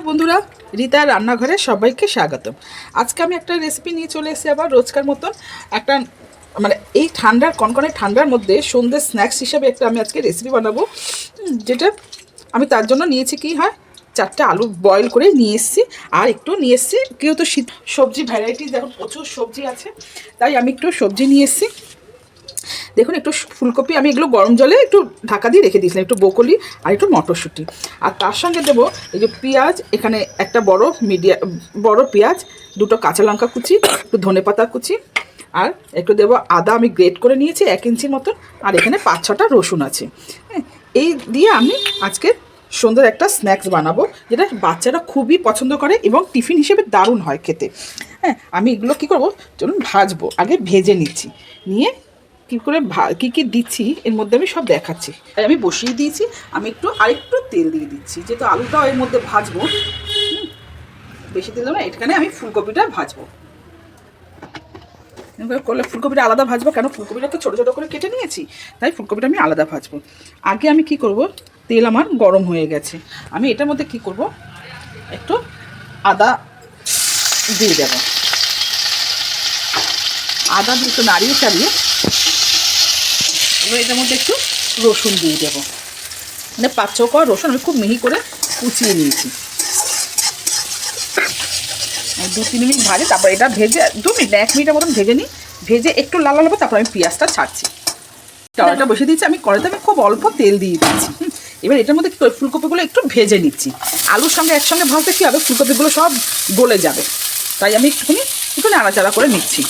বন্ধুরা, রিতার রান্নাঘরে সবাইকে স্বাগতম। আজকে আমি একটা রেসিপি নিয়ে চলে এসেছি আবার রোজকার মতন একটা মানে এই ঠান্ডার কনকনে ঠান্ডার মধ্যে সন্ধ্যে স্ন্যাক্স হিসেবে একটা আমি আজকে রেসিপি বানাবো। যেটা আমি তার জন্য নিয়েছি কি হয় 4টা আলু বয়েল করে নিয়ে এসেছি, আর একটু নিয়ে এসেছি কেউ তো সবজি ভ্যারাইটিস এখন প্রচুর সবজি আছে, তাই আমি একটু সবজি নিয়ে এসেছি। দেখুন একটু ফুলকপি আমি এগুলো গরম জলে একটু ঢাকা দিয়ে রেখে দিয়েছিলাম, একটু ব্রোকলি আর একটু মটরশুঁটি। আর তার সঙ্গে দেবো এই যে পেঁয়াজ, এখানে একটা বড় পেঁয়াজ, 2টো কাঁচা লঙ্কা কুচি, একটু ধনেপাতা কুচি, আর একটু দেবো আদা আমি গ্রেট করে নিয়েছি 1 ইঞ্চির মতন, আর এখানে 5-6টা রসুন আছে। হ্যাঁ, এই দিয়ে আমি আজকে সুন্দর একটা স্ন্যাক্স বানাবো, যেটা বাচ্চারা খুবই পছন্দ করে এবং টিফিন হিসেবে দারুণ হয় খেতে। হ্যাঁ, আমি এগুলো কী করবো, চলুন ভাজবো। আগে ভেজে নিচ্ছি, নিয়ে কী করে কী দিচ্ছি এর মধ্যে আমি সব দেখাচ্ছি। তাই আমি বসিয়ে দিয়েছি, আমি আরেকটু তেল দিয়ে দিচ্ছি, যেহেতু আলুটাও এর মধ্যে ভাজবো। বেশি তেল দেবো না, এখানে আমি ফুলকপিটা ভাজবো। করলে ফুলকপিটা আলাদা ভাজবো কেন, ফুলকপিটা তো ছোটো ছোটো করে কেটে নিয়েছি, তাই ফুলকপিটা আমি আলাদা ভাজবো। আগে আমি কি করব, তেল আমার গরম হয়ে গেছে, আমি এটার মধ্যে কি করব, একটু আদা দিয়ে দেবো। আদা দিয়ে একটু নাড়িয়ে চাড়িয়ে এবার এটার মধ্যে একটু রসুন দিয়ে দেবো, মানে 5-6 কোয়া রসুন আমি খুব মিহি করে কুচিয়ে নিয়েছি। 2-3 মিনিট ভাজে, তারপর এটা ভেজে 2 মিনিট 1 মিনিটের মতন ভেজে নিই। ভেজে একটু লাল লাল হবে, তারপর আমি পেঁয়াজটা ছাড়ছি। কড়াইটা বসে দিচ্ছি, আমি কড়াইতে আমি খুব অল্প তেল দিয়ে দিচ্ছি। এবার এটার মধ্যে ফুলকপিগুলো একটু ভেজে নিচ্ছি। আলুর সঙ্গে একসঙ্গে ভাজতে কী হবে, ফুলকপিগুলো সব গলে যাবে, তাই আমি একটু নাড়াচাড়া করে নিচ্ছি।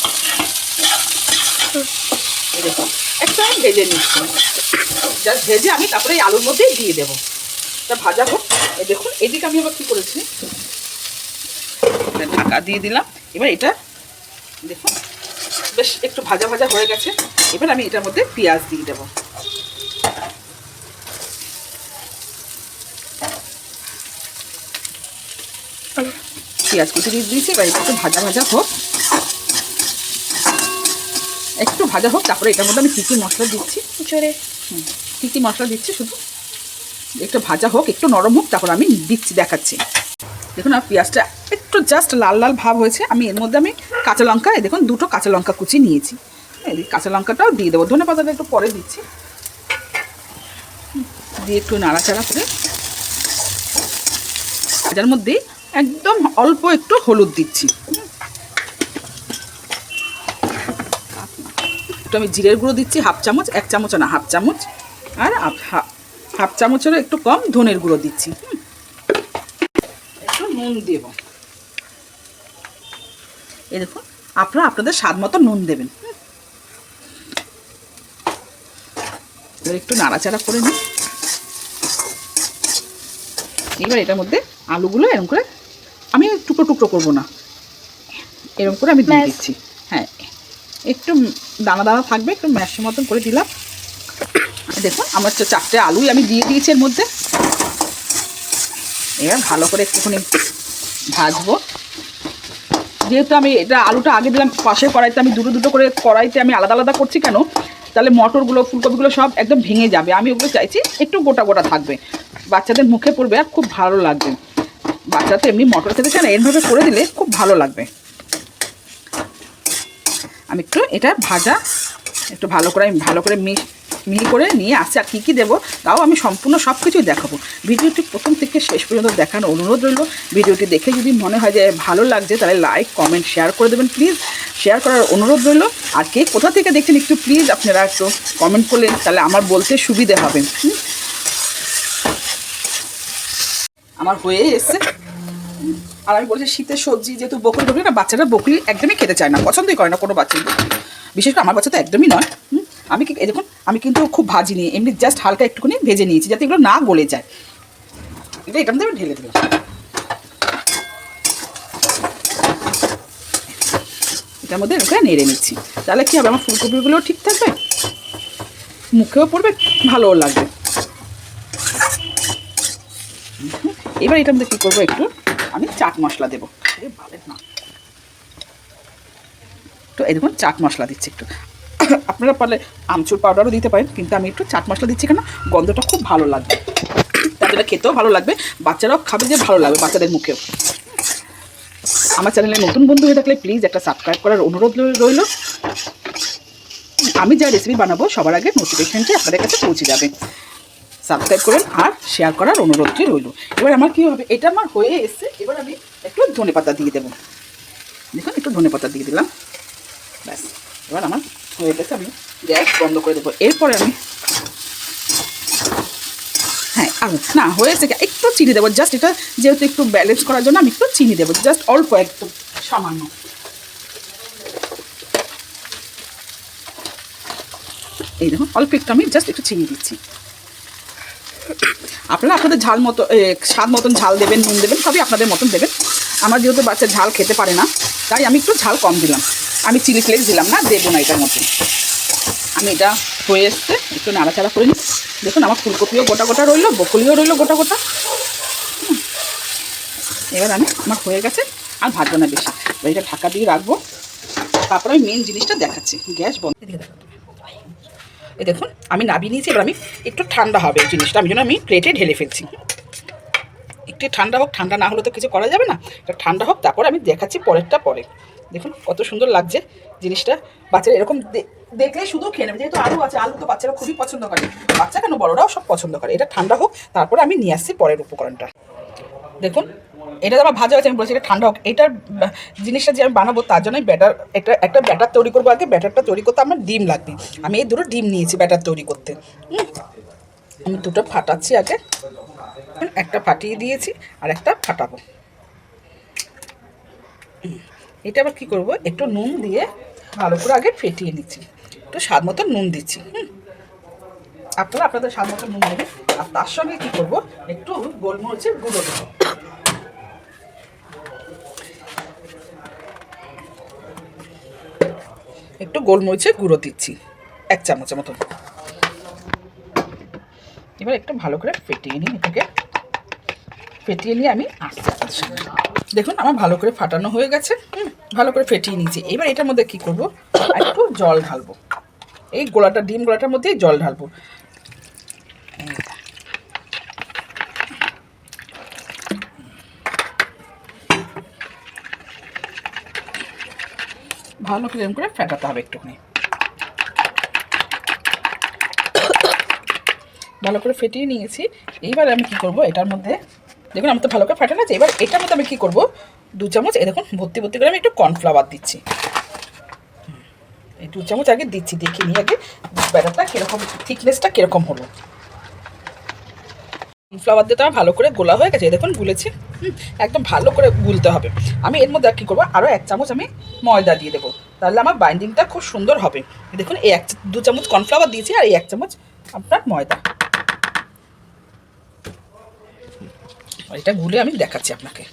এরকম একটু আমি ভেজে নিচ্ছি, জাস্ট ভেজে আমি তারপরে এই আলুর মধ্যেই দিয়ে দেবো। এটা ভাজা হোক। দেখুন এদিকে আমি আবার কী করেছি, ঢাকা দিয়ে দিলাম। এবার এটা দেখুন বেশ একটু ভাজা ভাজা হয়ে গেছে। এবার আমি এটার মধ্যে পেঁয়াজ দিয়ে দেবো। পেঁয়াজ কুচি দিয়ে দিয়েছি, এবার একটু ভাজা ভাজা হোক, একটু ভাজা হোক। তারপরে এটার মধ্যে আমি কী কী মশলা দিচ্ছি, কী কী মশলা দিচ্ছি শুধু একটু ভাজা হোক, একটু নরম হোক, তারপর আমি দিচ্ছি, দেখাচ্ছি। দেখুন আর পেঁয়াজটা একটু জাস্ট লাল লাল ভাব হয়েছে। আমি এর মধ্যে আমি কাঁচা লঙ্কা, দেখুন 2টো কাঁচা লঙ্কা কুচি নিয়েছি, এই কাঁচা লঙ্কাটাও দিয়ে দেবো। ধনেপাতাটা একটু পরে দিচ্ছি, দিয়ে একটু নাড়াচাড়া করে ভাজার মধ্যেই একদম অল্প একটু হলুদ দিচ্ছি, একটু আমি জিরের গুঁড়ো দিচ্ছি 1/2 চামচ, 1 চামচ না 1/2 চামচ, আর 1/2 চামচেরও একটু কম ধনের গুঁড়ো দিচ্ছি। একটু নুন দেব, এই দেখুন আপনারা আপনাদের স্বাদ মতো নুন দেবেন। এবার একটু নাড়াচাড়া করে নিই। এবার এটার মধ্যে আলুগুলো এরকম করে আমি টুকরো টুকরো করবো না, এরকম করে আমি দিয়ে দিচ্ছি। হ্যাঁ, একটু দানা দানা থাকবে, একটু ম্যাশের মতন করে দিলাম। দেখুন আমার 4টে আলুই আমি দিয়ে দিয়েছি এর মধ্যে। এবার ভালো করে একটুখানি ভাজবো। যেহেতু আমি এটা আলুটা আগে দিলাম পাশের কড়াইতে, আমি দুটো করে কড়াইতে আমি আলাদা আলাদা করছি কেন, তাহলে মটরগুলো ফুলকপিগুলো সব একদম ভেঙে যাবে। আমি ওগুলো চাইছি একটু গোটা গোটা থাকবে, বাচ্চাদের মুখে পড়বে আর খুব ভালো লাগবে। বাচ্চা তো এমনি মটর খেতে চায় না, এরভাবে করে দিলে খুব ভালো লাগবে। আমি একটু এটা ভাজা একটু ভালো করে মিহি করে নিয়ে আসছি। আর কী কী দেবো তাও আমি সম্পূর্ণ সব কিছুই দেখাবো। ভিডিওটি প্রথম থেকে শেষ পর্যন্ত দেখানোর অনুরোধ রইল। ভিডিওটি দেখে যদি মনে হয় যে ভালো লাগছে, তাহলে লাইক কমেন্ট শেয়ার করে দেবেন প্লিজ, শেয়ার করার অনুরোধ রইল। আর কে কোথা থেকে দেখছেন একটু প্লিজ আপনারা একটু কমেন্ট করলেন, তাহলে আমার বলতে সুবিধে হবে। আমার হয়ে এসছে। আর আমি বলছি শীতের সবজি যেহেতু বকরি না, বাচ্চারা বকরি একদমই খেতে চায় না, পছন্দই করে না কোনো বাচ্চাই, বিশেষ করে আমার বাচ্চা তো একদমই নয়। আমি কি দেখুন আমি কিন্তু খুব ভাজিনি, এমনি জাস্ট হালকা একটুখানি ভেজে নিয়েছি যাতে এগুলো না গলে যায়। এটা এটার মধ্যে আমি ঢেলে দিলাম। এটার মধ্যে এরকম নেড়ে নিচ্ছি, তাহলে কী হবে, আমার ফুলকপিগুলোও ঠিক থাকবে, মুখেও পড়বে, ভালোও লাগবে। এবার এটার মধ্যে কী করবো, একটু আমি চাট মশলা দেবো। না তো এই দেখুন চাট মশলা দিচ্ছি একটু, আপনারা পারলে আমচুর পাউডারও দিতে পারেন, কিন্তু আমি একটু চাট মশলা দিচ্ছি কেন, গন্ধটা খুব ভালো লাগবে। তার যেটা খেতেও ভালো লাগবে, বাচ্চারাও খাবে, যে ভালো লাগবে বাচ্চাদের মুখেও। আমার চ্যানেলে নতুন বন্ধু হয়ে থাকলে প্লিজ একটা সাবস্ক্রাইব করার অনুরোধ রইল। আমি যা রেসিপি বানাবো সবার আগে নোটিফিকেশনটি আপনাদের কাছে পৌঁছে যাবে। সাবস্ক্রাইব করুন আর শেয়ার করার অনুরোধটি রইল। এবার আমার কী হবে, এটা আমার হয়ে এসছে। এবার আমি একটু ধনেপাতা দিয়ে দেবো। দেখুন একটু ধনেপাতা দিয়ে দিলাম, ব্যাস। এবার আমার হয়ে গেছে, আমি গ্যাস বন্ধ করে দেবো। এরপরে আমি আর না হয়েছে একটু চিনি দেবো, জাস্ট এটা যেহেতু একটু ব্যালেন্স করার জন্য আমি একটু চিনি দেবো, জাস্ট অল্প, একটু সামান্য। এই দেখুন অল্প একটু আমি জাস্ট একটু চিনি দিচ্ছি। আপনারা আপনাদের ঝাল মতো, স্বাদ মতন ঝাল দেবেন, নুন দেবেন, সবই আপনাদের মতন দেবেন। আমার যেহেতু বাচ্চা ঝাল খেতে পারে না, তাই আমি একটু ঝাল কম দিলাম। আমি চিলি ফ্লেক্স দিলাম না, দেবো না এটার মধ্যে। আমি এটা হয়ে এসছে, একটু নাড়াচাড়া করে নিই। দেখুন আমার ফুলকপিও গোটা গোটা রইলো, বকলিও রইলো গোটা গোটা। এবার আমার হয়ে গেছে, আর ভাজবো না বেশি। এবার এটা ঢাকা দিয়ে রাখবো। তারপরে আমি মেন জিনিসটা দেখাচ্ছি, গ্যাস বন্ধ। এই দেখুন আমি নাবিয়ে নিয়েছি। এবার আমি একটু ঠান্ডা হবে এই জিনিসটা, আমি জন্য আমি প্লেটে ঢেলে ফেলছি। একটু ঠান্ডা হোক, ঠান্ডা না হলে তো কিছু করা যাবে না। এটা ঠান্ডা হোক, তারপর আমি দেখাচ্ছি পরেরটা পরে। দেখুন কত সুন্দর লাগছে জিনিসটা। বাচ্চারা এরকম দেখলে শুধু খেয়ে নেবে, যেহেতু আলু আছে, আলু তো বাচ্চারা খুবই পছন্দ করে, বাচ্চা কেন বড়রাও সব পছন্দ করে। এটা ঠান্ডা হোক, তারপরে আমি নিয়ে আসছি পরের উপকরণটা। দেখুন এটা আমার ভাজা হয়েছে, আমি বলছি এটা ঠান্ডা হোক। এটার জিনিসটা যে আমি বানাবো তার জন্যই একটা ব্যাটার তৈরি করবো। আগে ব্যাটারটা তৈরি করতে আমার ডিম লাগবে। আমি এই দুটো ডিম নিয়েছি ব্যাটার তৈরি করতে। আমি দুটো ফাটাচ্ছি আগে, একটা ফাটিয়ে দিয়েছি আর একটা ফাটাবো। এটা আবার কী করবো, একটু নুন দিয়ে ভালো করে আগে ফেটিয়ে নিচ্ছি। একটু স্বাদ মতো নুন দিচ্ছি। আপনারা আপনাদের স্বাদ মতো নুন দেবেন। আর তার সঙ্গে কী করবো, একটু গোলমরিচের গুঁড়ো দেবো। একটু গোলমরিচের গুঁড়ো দিচ্ছি 1 চামচের মতো। এবার একটু ভালো করে ফেটিয়ে নিই, এটাকে ফেটিয়ে নিয়ে আমি আসছি আপনাদের সামনে। দেখুন আমার ভালো করে ফাটানো হয়ে গেছে, ভালো করে ফেটিয়ে নিয়েছি। এবার এটার মধ্যে কি করব, একটু জল ঢালবো। এই গোলাটা, ডিম গোলাটার মধ্যেই জল ঢালবো। ভালো করে এরকম করে ফেটাতে হবে একটুখানি। ভালো করে ফেটিয়ে নিয়েছি। এইবার আমি কি করব, এটার মধ্যে দেখুন আমার তো ভালো করে ফাটানো আছে। এবার এটার মধ্যে আমি কী করবো, 2 চামচ, এই দেখুন ভর্তি ভর্তি করে আমি একটু কর্নফ্লাওয়ার দিচ্ছি। এই 2 চামচ আগে দিচ্ছি, দেখে নিই আগে ব্যাটারটা কীরকম, থিকনেসটা কীরকম হলো। কর্নফ্লাওয়ার দিয়ে তো আমার ভালো করে গোলা হয়ে গেছে, দেখুন গুলেছি। একদম ভালো করে গুলতে হবে। আমি এর মধ্যে কী করবো, আরও 1 চামচ আমি ময়দা দিয়ে দেবো, তাহলে আমার বাইন্ডিংটা খুব সুন্দর হবে। দেখুন এই 2 চামচ কর্নফ্লাওয়ার দিয়েছি আর এই 1 চামচ আপনার ময়দা। এটা গুলে আমি দেখাচ্ছি আপনাকে।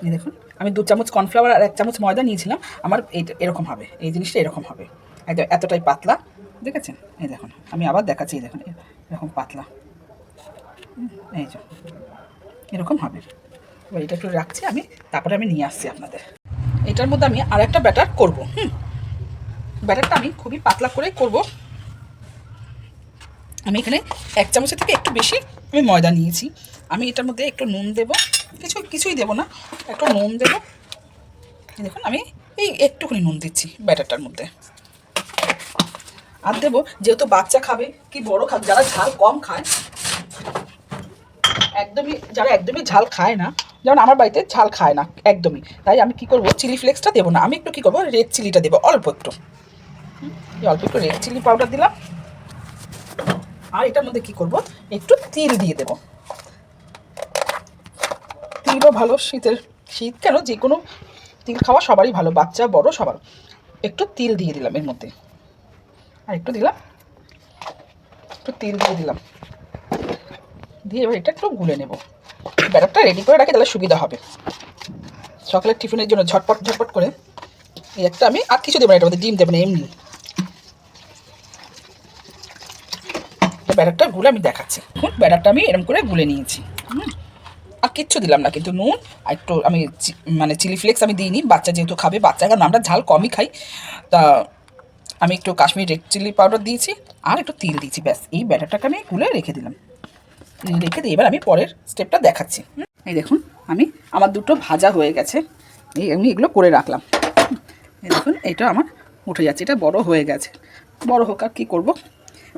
এই দেখুন আমি 2 চামচ কর্নফ্লাওয়ার আর 1 চামচ ময়দা নিয়েছিলাম। আমার এইটা এরকম হবে, এই জিনিসটা এরকম হবে, একদম এতটাই পাতলা, দেখেছেন? এই দেখুন আমি আবার দেখাচ্ছি, এই দেখুন এরকম পাতলা, এই যে এরকম হবে। এবার এটা একটু রাখছি আমি, তারপরে আমি নিয়ে আসছি আপনাদের। এটার মধ্যে আমি আর একটা ব্যাটার করবো। ব্যাটারটা আমি খুবই পাতলা করে করব। আমি এখানে 1 চামচের থেকে একটু বেশি আমি ময়দা নিয়েছি। আমি এটার মধ্যে একটু নুন দেবো, কিছুই দেবো না, একটু নুন দেবো। দেখুন আমি এই একটুখানি নুন দিচ্ছি ব্যাটারটার মধ্যে। আর দেবো, যেহেতু বাচ্চা খাবে কি বড় খাবে, যারা ঝাল কম খায়, যারা একদমই ঝাল খায় না, যেমন আমার বাড়িতে ঝাল খায় না একদমই, তাই আমি কি করব, চিলি ফ্লেক্সটা দেবো না, আমি একটু কী করবো, রেড চিলিটা দেবো অল্প একটু। অল্প একটু রেড চিলি পাউডার দিলাম। আর এটার মধ্যে কি করব, একটু তিল দিয়ে দেবো। তিলও ভালো, শীত কেন, যে কোনো তিল খাওয়া সবারই ভালো, বাচ্চা বড় সবার। একটু তিল দিয়ে দিলাম এর মধ্যে, আর একটু দিলাম, একটু তিল দিয়ে দিলাম, দিয়ে এবার এটা একটু গুলে নেব। ব্যাটারটা রেডি করে রাখি, তাহলে সুবিধা হবে সকালের টিফিনের জন্য ঝটপট করে। এই একটা আমি আর কিছু দেবো না, এটার মধ্যে ডিম দেবো না, এমনি ব্যাটারটা গুলে আমি দেখাচ্ছি। ব্যাটারটা আমি এরকম করে গুলে নিয়েছি। আর কিচ্ছু দিলাম না, কিন্তু নুন আর একটু আমি মানে চিলি ফ্লেক্স আমি দিইনি, বাচ্চা যেহেতু খাবে, বাচ্চা কারণ আমরা ঝাল কমই খাই, তা আমি একটু কাশ্মীরি রেড চিলি পাউডার দিয়েছি আর একটু তিল দিয়েছি, ব্যাস। এই ব্যাটারটাকে আমি গুলে রেখে দিলাম। রেখে দিই। এবার আমি পরের স্টেপটা দেখাচ্ছি। এই দেখুন আমার দুটো ভাজা হয়ে গেছে, আমি এগুলো করে রাখলাম। এই দেখুন এটা আমার উঠে যাচ্ছে, এটা বড় হয়ে গেছে। বড় হোক আর কী করবো,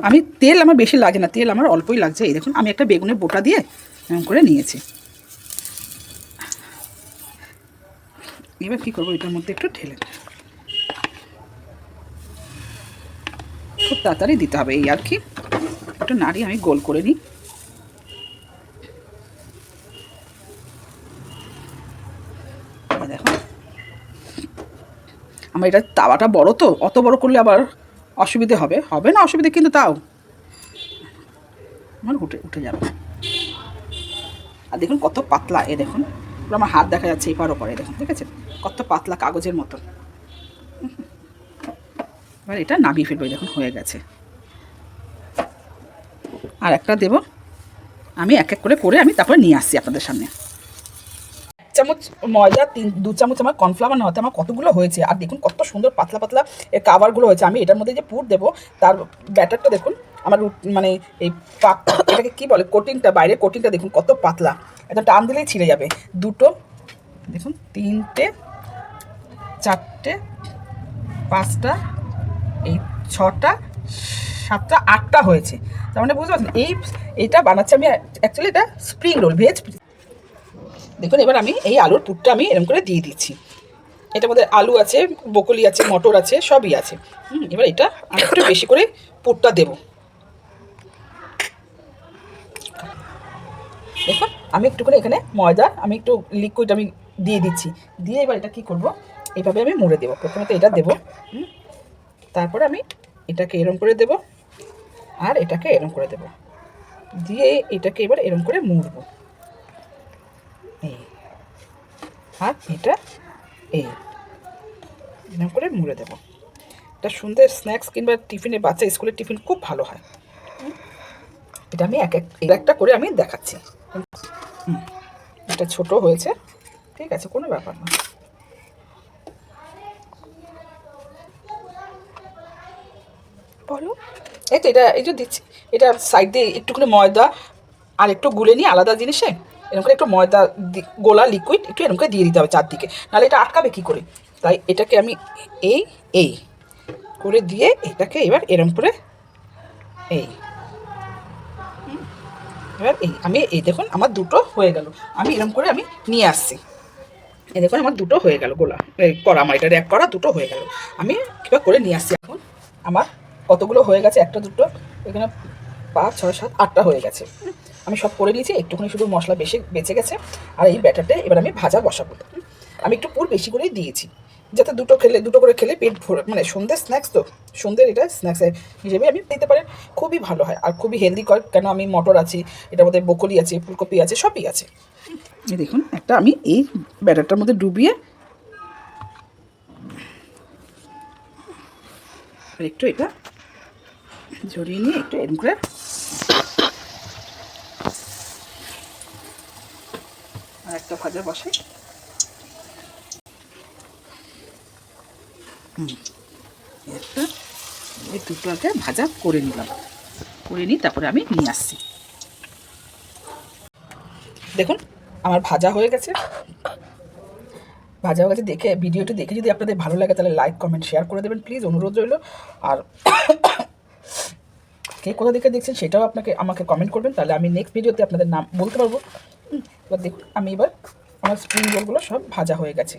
আমি তেল আমার বেশি লাগে না, তেল আমার অল্পই লাগছে। এই দেখুন আমি একটা বেগুনের বোটা দিয়ে এরকম করে নিয়েছি। এবার কী করবো, এটার মধ্যে একটু ঢেলে খুব তাড়াতাড়ি দিতে হবে, এই আর কি। একটু নাড়ি আমি গোল করে নিই। দেখুন আমার এটা তাওয়াটা বড় তো, অত বড় করলে আবার অসুবিধে হবে না অসুবিধে, কিন্তু তাও আমার উঠে যাবে। আর দেখুন কত পাতলা, এ দেখুন পুরো আমার হাত দেখা যাচ্ছে এপার ওপারে, দেখুন ঠিক আছে কত পাতলা কাগজের মতন। এবার এটা নামিয়ে ফেলবো, দেখুন হয়ে গেছে। আর একটা দেব, আমি এক এক করে আমি তারপরে নিয়ে আসছি আপনাদের সামনে। 1 চামচ ময়দা, 2 চামচ আমার কর্নফ্লাওয়ার নেওয়াতে আমার কতগুলো হয়েছে। আর দেখুন কত সুন্দর পাতলা পাতলা এর কাভারগুলো হয়েছে। আমি এটার মধ্যে যে পুর দেবো তার ব্যাটারটা দেখুন, আমার মানে এই এটাকে কী বলে, কোটিংটা, বাইরের কোটিংটা দেখুন কত পাতলা, একদম টান দিলেই ছিঁড়ে যাবে। দুটো দেখুন, 3টে 4টে 5টা, এই 6টা 7টা 8টা হয়েছে। তার মানে বুঝতে পারছেন এইটা বানাচ্ছি আমি অ্যাকচুয়ালি এটা স্প্রিং রোল, ভেজ। দেখুন এবার আমি এই আলুর পুরটা আমি এরকম করে দিয়ে দিচ্ছি। এটার মধ্যে আলু আছে, বকলি আছে, মটর আছে, সবই আছে। এবার এটা আর একটু বেশি করে পুরটা দেব। দেখুন আমি একটু করে এখানে ময়দা, আমি একটু লিকুইড আমি দিয়ে দিচ্ছি। দিয়ে এবার এটা কী করব, এইভাবে আমি মুড়ে দেবো। প্রথমে তো এটা দেবো, তারপরে আমি এটাকে এরম করে দেব, আর এটাকে এরম করে দেব, দিয়ে এটাকে এবার এরম করে মুড়বো। এই আর এটা এরকম করে মুড়ে দেবো। এটা সুন্দর স্ন্যাক্স কিংবা টিফিনে, বাচ্চা স্কুলের টিফিন খুব ভালো হয়। এটা আমি একটা করে আমি দেখাচ্ছি। এটা ছোট হয়েছে, ঠিক আছে, কোনো ব্যাপার না। বলো এই তো এই যে দিচ্ছি, এটা সাইড দিয়ে একটুখানি ময়দা আর একটু গুলে নিয়ে আলাদা জিনিসে এরকম করে একটু ময়দা গোলা লিকুইড একটু এরকম করে দিয়ে দিতে হবে চারদিকে, নাহলে এটা আটকাবে কী করে। তাই এটাকে আমি এই করে দিয়ে এটাকে এবার এরকম করে এবার আমি দেখুন আমার দুটো হয়ে গেল। আমি এরকম করে আমি নিয়ে আসছি। এই দেখুন আমার দুটো হয়ে গেল, গোলা করা, আমার এটা র্যাপ করা দুটো হয়ে গেল। আমি কীভাবে করে নিয়ে আসছি। এখন আমার কতগুলো হয়ে গেছে, 1টা 2টো, এখানে 5 6 7 8টা হয়ে গেছে। আমি সব করে নিয়েছি, একটুখানি শুধু মশলা বেশি বেঁচে গেছে। আর এই ব্যাটারটা এবার আমি ভাজা বসাবো। আমি একটু পুর বেশি করেই দিয়েছি, যাতে দুটো করে খেলে পেট ভরে, মানে সন্ধ্যের স্ন্যাক্স তো, সন্ধ্যের এটা স্ন্যাক্সের হিসেবে আমি দিতে পারেন, খুবই ভালো হয় আর খুবই হেলদি কর। কেন আমি মটর আছে, এটার মধ্যে বকলি আছে, ফুলকপি আছে, সবই আছে। এই দেখুন একটা আমি এই ব্যাটারটার মধ্যে ডুবিয়ে একটু এটা ঝরিয়ে নিয়ে একটু এরকম করে আর একটা ভাজা বসাই। এই দুটোকে ভাজা করে নিলাম, করে নিই তারপরে আমি নিয়ে আসছি। দেখুন আমার ভাজা হয়ে গেছে, দেখে ভিডিওটি দেখে যদি আপনাদের ভালো লাগে তাহলে লাইক কমেন্ট শেয়ার করে দেবেন প্লিজ, অনুরোধ রইল। আর কে কোথা দেখে দেখছেন সেটাও আমাকে কমেন্ট করবেন, তাহলে আমি নেক্সট ভিডিওতে আপনাদের নাম বলতে পারবো। এবার দেখুন এবার আমার স্প্রিং রোলগুলো সব ভাজা হয়ে গেছে।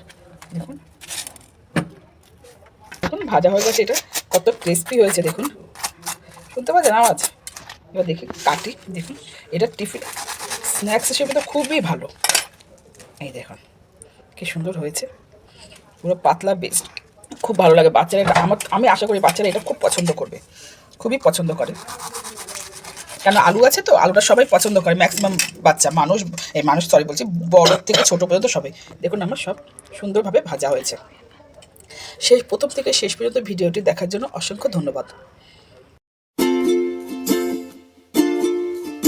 দেখুন ভাজা হয়ে গেছে, এটা কত ক্রিস্পি হয়েছে দেখুন, শুনতে পাচ্ছেন আওয়াজ। এবার দেখি কাটি, দেখুন এটা টিফিন স্ন্যাক্স হিসেবে তো খুবই ভালো। এই দেখুন কি সুন্দর হয়েছে, পুরো পাতলা বেস্ট, খুব ভালো লাগে বাচ্চারা এটা। আমি আশা করি বাচ্চারা এটা খুব পছন্দ করবে, খুবই পছন্দ করে। কেন আলু আছে তো, আলুটা সবাই পছন্দ করে, ম্যাক্সিমাম বাচ্চা, মানুষ সরি বলছি, বড় থেকে ছোটো পর্যন্ত সবাই। দেখুন আমার সব সুন্দরভাবে ভাজা হয়েছে। প্রথম থেকে শেষ পর্যন্ত ভিডিওটি দেখার জন্য অসংখ্য ধন্যবাদ।